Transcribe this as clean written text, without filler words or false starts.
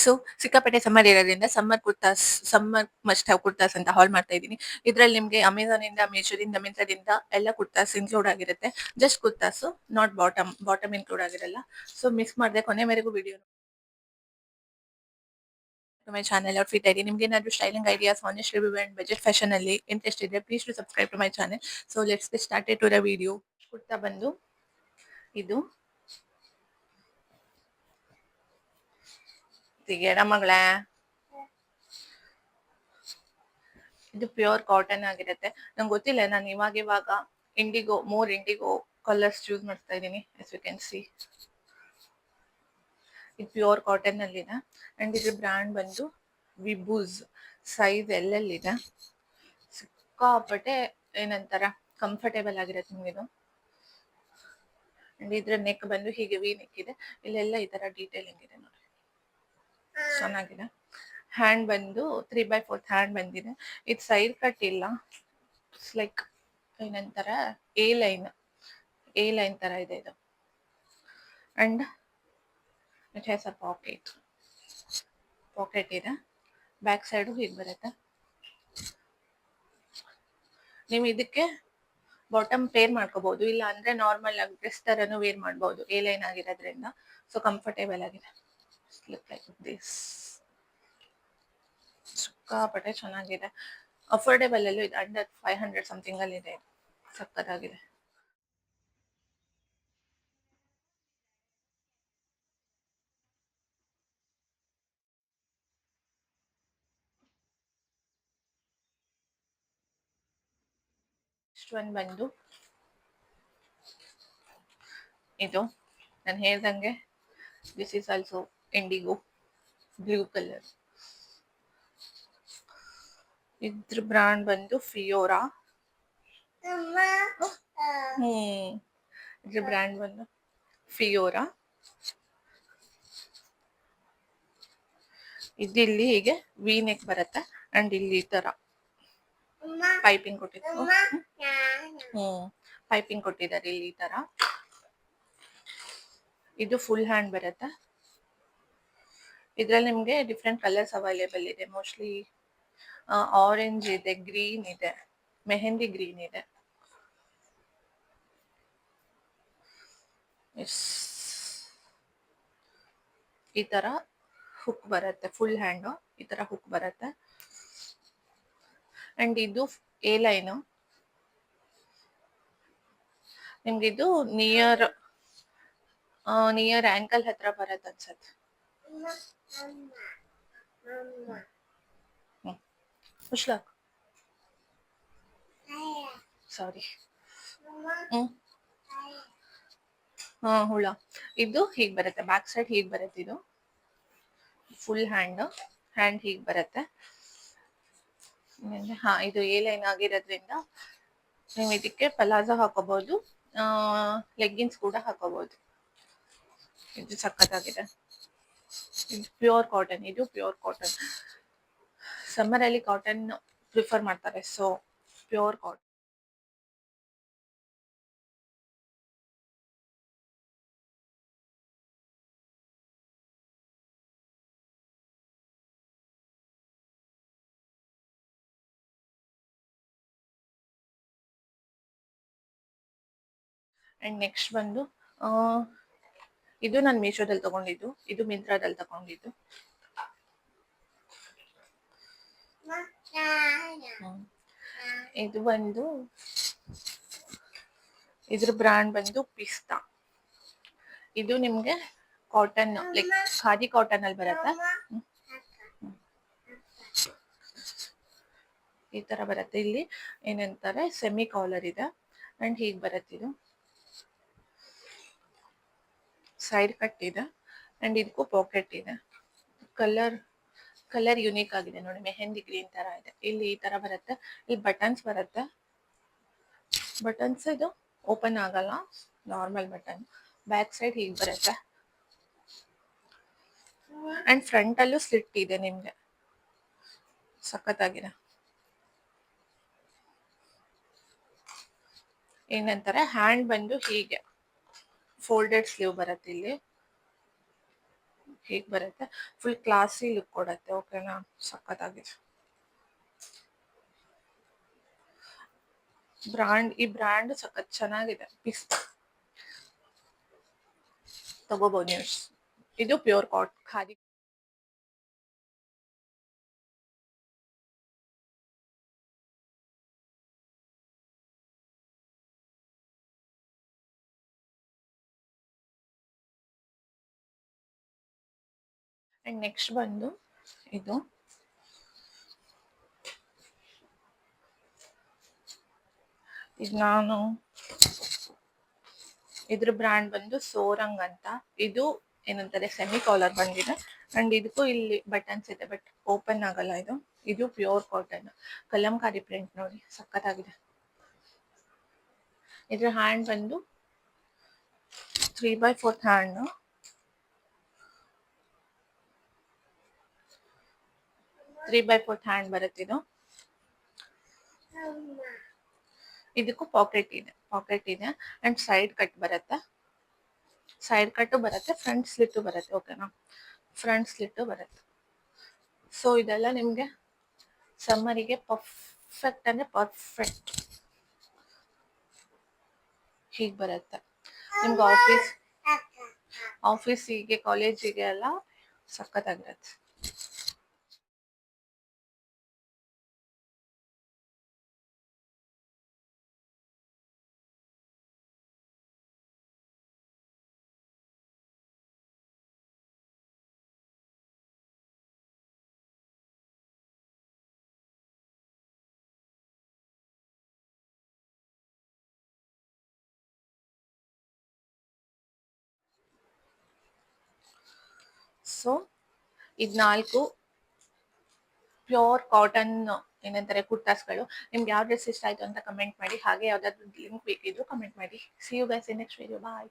So ಸಿಕ್ಕಾಪಟ್ಟೆ summer ಇರೋದ್ರಿಂದ summer must have kurtas ಅಂತ ಹಾಲ್ ಮಾಡ್ತಾ ಇದ್ದೀನಿ. ಇದ್ರಲ್ಲಿ ನಿಮ್ಗೆ ಅಮೆಝಾನ್ ಇಂದ, ಮೀಶೋದಿಂದ, ಮಿಂತ್ರದಿಂದ ಎಲ್ಲ ಕುರ್ತಾಸ್ ಇನ್ಕ್ಲೂಡ್ ಆಗಿರುತ್ತೆ. Just kurtas, not bottom include ಆಗಿರಲ್ಲ. ಸೊ ಮಿಸ್ ಮಾಡದೆ ಕೊನೆವರೆಗೂ video my channel outfit ID. ನಿಮ್ಗೆ ಏನಾದ್ರು styling ideas, honest review and budget fashion ಅಲ್ಲಿ ಇಂಟ್ರೆಸ್ಟ್ ಇದ್ರೆ please to subscribe to my channel. So let's get started to the video. Kurta ಬಂದು ಇದು ತೆಗೆಯಡ ಮಗಳೇ, ಇದು ಪ್ಯೂರ್ ಕಾಟನ್ ಆಗಿರುತ್ತೆ. ನಂಗೆ ಗೊತ್ತಿಲ್ಲ, ನಾನು ಇವಾಗ ಇಂಡಿಗೋ ಕಲರ್ಸ್ ಚೂಸ್ ಮಾಡ್ತಾ ಇದ್ದೀನಿ. ಎಸ್ ಯು ಕ್ಯಾನ್ ಸಿ, ಇದು ಪ್ಯೂರ್ ಕಾಟನ್ ಅಲ್ಲಿ ಇದೆ. ಅಂಡ್ ಇದ್ರ ಬ್ರ್ಯಾಂಡ್ ಬಂದು ವಿಬೂಸ್. ಸೈಜ್ ಎಲ್ಲೆಲ್ಲಿದೆ, ಸಿಕ್ಕಾಪಟ್ಟೆ ಏನಂತಾರ ಕಂಫರ್ಟೇಬಲ್ ಆಗಿರುತ್ತೆ ನಿಮ್ಗಿದು. ಅಂಡ್ ಇದ್ರ ನೆಕ್ ಬಂದು ಹೀಗೆ ವಿ ನೆಕ್ ಇದೆ. ಇಲ್ಲೆಲ್ಲ ಈ ತರ ಡೀಟೇಲಿಂಗ್ ಇದೆ ನೋಡಿ, ಚೆನ್ನಾಗಿದೆ. ಹ್ಯಾಂಡ್ ಬಂದು 3/4 ಹ್ಯಾಂಡ್ ಬಂದಿದೆ. ಇದು ಸೈಡ್ ಕಟ್ ಇಲ್ಲ, ಇಟ್ಸ್ ಲೈಕ್ ಏನಂತಾರ ಎ ಲೈನ್ ತರ ಇದೆ ಇದು. And it has a pocket ಇದೆ. ಬ್ಯಾಕ್ ಸೈಡು ಹೀಗೆ ಬರುತ್ತೆ. ನೀವು ಇದಕ್ಕೆ ಬಾಟಮ್ ಪೇರ್ ಮಾಡ್ಕೋಬಹುದು, ಇಲ್ಲ ಅಂದ್ರೆ ನಾರ್ಮಲ್ ಆಗಿ ಡ್ರೆಸ್ ತರನು ವೇರ್ ಮಾಡಬಹುದು. ಎ ಲೈನ್ ಆಗಿರೋದ್ರಿಂದ ಸೊ ಕಂಫರ್ಟೇಬಲ್ ಆಗಿದೆ. ಲೈಕ್ ದಿಸ್, ಸಿಕ್ಕಾಪಟ್ಟೆ ಚೆನ್ನಾಗಿದೆ. ಅಫೋರ್ಡೇಬಲ್ ಅಲ್ಲೂ ಇದೆ, ಅಂಡರ್ 500 ಸಮಥಿಂಗ್ ಅಲ್ಲಿ ಇದೆ. ಸಕ್ಕತ್ತಾಗಿದೆ. ನೆಕ್ಸ್ಟ್ ಒನ್ ಬಂದು ಇದು, ನಾನು ಹೇಳ್ದಂಗೆ this is also IndiGo blue colour. ಇದ್ರ ಬ್ರಾಂಡ್ ಬಂದು ಫಿಯೋರಾ. ಇದ್ರ ಬ್ರ್ಯಾಂಡ್ ಬಂದು ಫಿಯೋರಾ. ಇದಿಲ್ಲಿ ಹೀಗೆ ವಿ ನೆಕ್ ಬರುತ್ತೆ. ಅಂಡ್ ಇಲ್ಲಿ ಈ ತರ ಪೈಪಿಂಗ್ ಕೊಟ್ಟಿದ್ದಾರೆ ಇಲ್ಲಿ ಈ ತರ. ಇದು ಫುಲ್ ಹ್ಯಾಂಡ್ ಬರುತ್ತೆ. ಇದ್ರಲ್ಲಿ ನಿಮ್ಗೆ ಡಿಫ್ರೆಂಟ್ ಕಲರ್ಸ್ ಅವೈಲೇಬಲ್ ಇದೆ. ಮೋಸ್ಟ್ಲಿ ಆರೆಂಜ್ ಇದೆ, ಗ್ರೀನ್ ಇದೆ, ಮೆಹಂದಿ ಗ್ರೀನ್ ಇದೆ. ಈ ತರ ಹುಕ್ ಬರುತ್ತೆ, ಫುಲ್ ಹ್ಯಾಂಡ್ ಈ ತರ ಹುಕ್ ಬರುತ್ತೆ. ಅಂಡ್ ಇದು ಎ ಲೈನ್. ನಿಮ್ಗೆ ಇದು ನಿಯರ್ ಆಂಕಲ್ ಹತ್ರ ಬರತ್ತೆ ಅನ್ಸತ್ತೆ. ಹುಷಾರ್, ಸಾರಿ. ಹುಳ. ಇದು ಹೀಗ್ ಬರುತ್ತೆ, ಬ್ಯಾಕ್ ಸೈಡ್ ಹೀಗ್ ಬರುತ್ತೆ. ಇದು ಫುಲ್ ಹ್ಯಾಂಡ್ ಹೀಗ್ ಬರುತ್ತೆ. ಇದು ಎ ಲೈನ್ ಆಗಿರೋದ್ರಿಂದ ನೀವು ಇದಕ್ಕೆ ಪಲಾಜೋ ಹಾಕೋಬಹುದು, ಲೆಗ್ಗಿನ್ಸ್ ಕೂಡ ಹಾಕೋಬಹುದು. ಇದು ಸಖತ್ತಾಗಿದೆ. ಇದು ಪ್ಯೂರ್ ಕಾಟನ್. ಸಮ್ಮರ್ ಅಲ್ಲಿ ಕಾಟನ್ ಪ್ರಿಫರ್ ಮಾಡ್ತಾರೆ, so pure cotton. And next ಬಂದು ಇದು ನಾನು ಮೀಶೋದಲ್ಲಿ ತಗೊಂಡಿದ್ದು, ಇದು ಮಿಂತ್ರಾದಲ್ಲಿ ತಗೊಂಡಿದ್ದು. ಇದು ಬಂದು ಇದ್ರ ಬ್ರ್ಯಾಂಡ್ ಬಂದು ಪಿಸ್ತಾ. ಇದು ನಿಮ್ಗೆ ಕಾಟನ್, ಲೈಕ್ ಖಾದಿ ಕಾಟನ್ ಅಲ್ಲಿ ಬರುತ್ತೆ. ಈ ತರ ಬರುತ್ತೆ. ಇಲ್ಲಿ ಏನಂತಾರೆ ಸೆಮಿ ಕಾಲರ್ ಇದೆ. ಅಂಡ್ ಹೀಗ್ ಬರುತ್ತೆ. ಇದು ಸೈಡ್ ಕಟ್ ಇದೆ. ಅಂಡ್ ಇದಕ್ಕೂ ಪಾಕೆಟ್ ಇದೆ. ಕಲರ್ ಯುನೀಕ್ ಆಗಿದೆ ನೋಡಿ, ಮೆಹಂದಿ ಗ್ರೀನ್ ತರ ಇದೆ. ಇಲ್ಲಿ ಈ ತರ ಬರುತ್ತೆ. ಇಲ್ಲಿ ಬಟನ್ಸ್ ಬರುತ್ತೆ. ಬಟನ್ಸ್ ಇದು ಓಪನ್ ಆಗಲ್ಲ, ನಾರ್ಮಲ್ ಬಟನ್. ಬ್ಯಾಕ್ ಸೈಡ್ ಹೀಗ್ ಬರುತ್ತೆ. ಅಂಡ್ ಫ್ರಂಟ್ ಅಲ್ಲೂ ಸ್ಲಿಟ್ ಇದೆ ನಿಮ್ಗೆ, ಸಖತ್ತಾಗಿದೆ. ಏನಂತಾರೆ ಹ್ಯಾಂಡ್ ಬಂದು ಹೀಗೆ ಫೋಲ್ಡೆಡ್ ಸ್ಲೀವ್ ಬರುತ್ತೆ. ಇಲ್ಲಿ ಹೀಗೆ ಬರುತ್ತೆ. ಫುಲ್ ಕ್ಲಾಸಿ ಲುಕ್ ಕೊಡುತ್ತೆ. ಓಕೆನಾ, ಸಖತ್ತಾಗಿದೆ. ಈ ಬ್ರ್ಯಾಂಡ್ ಸಖತ್ ಚೆನ್ನಾಗಿದೆ. ಪೀಸ್ ತಗೋಬಹುದು ನೀವು. ಇದು ಪ್ಯೂರ್ ಖಾದಿ. ಅಂಡ್ ನೆಕ್ಸ್ಟ್ ಬಂದು ಇದು ನಾನು ಇದ್ರ ಬ್ರ್ಯಾಂಡ್ ಬಂದು ಸೋರಂಗ್ ಅಂತ. ಇದು ಏನಂತಾರೆ ಸೆಮಿ ಕಾಲರ್ ಬಂದಿದೆ. ಅಂಡ್ ಇದಕ್ಕೂ ಇಲ್ಲಿ ಬಟನ್ಸ್ ಇದೆ, ಬಟ್ ಓಪನ್ ಆಗಲ್ಲ ಇದು. ಇದು ಪ್ಯೂರ್ ಕಾಟನ್ ಕಲಂಕಾರಿ ಪ್ರಿಂಟ್ ನೋಡಿ, ಸಖತ್ತಾಗಿದೆ. ಇದ್ರ ಹ್ಯಾಂಡ್ ಬಂದು 3/4 ಹ್ಯಾಂಡ್. ಹ್ಯಾಂಡ್ ಬರುತ್ತೆ ಇದು. ಇದಕ್ಕೂ ಪಾಕೆಟ್ ಇದೆ ಅಂಡ್ ಸೈಡ್ ಕಟ್ ಬರುತ್ತೆ. ಫ್ರಂಟ್ ಸ್ಲಿಟ್ ಬರುತ್ತೆ. ಓಕೆನಾ, ಫ್ರಂಟ್ ಸ್ಲಿಟ್ ಬರುತ್ತೆ. ಸೊ ಇದೆಲ್ಲ ನಿಮ್ಗೆ ಸಮ್ಮರಿಗೆ ಪರ್ಫೆಕ್ಟ್ ಅಂದ್ರೆ ಪರ್ಫೆಕ್ಟ್. ಹೀಗೆ ಬರುತ್ತೆ ನಿಮ್ಗೆ ಆಫೀಸಿಗೆ ಕಾಲೇಜಿಗೆ ಎಲ್ಲ ಸಖತ್ತಾಗಿರುತ್ತೆ. ಸೊ ಇದು 4 ಪ್ಯೂರ್ ಕಾಟನ್ ಏನಂತಾರೆ ಕುರ್ತಾಸ್ಗಳು. ನಿಮ್ಗೆ ಯಾವ ಡ್ರೆಸ್ ಇಷ್ಟ ಆಯ್ತು ಅಂತ ಕಮೆಂಟ್ ಮಾಡಿ. ಹಾಗೆ ಯಾವ್ದಾದ್ರು ಲಿಂಕ್ ಬೇಕಿದ್ರು ಕಮೆಂಟ್ ಮಾಡಿ. See you guys in next video. Bye.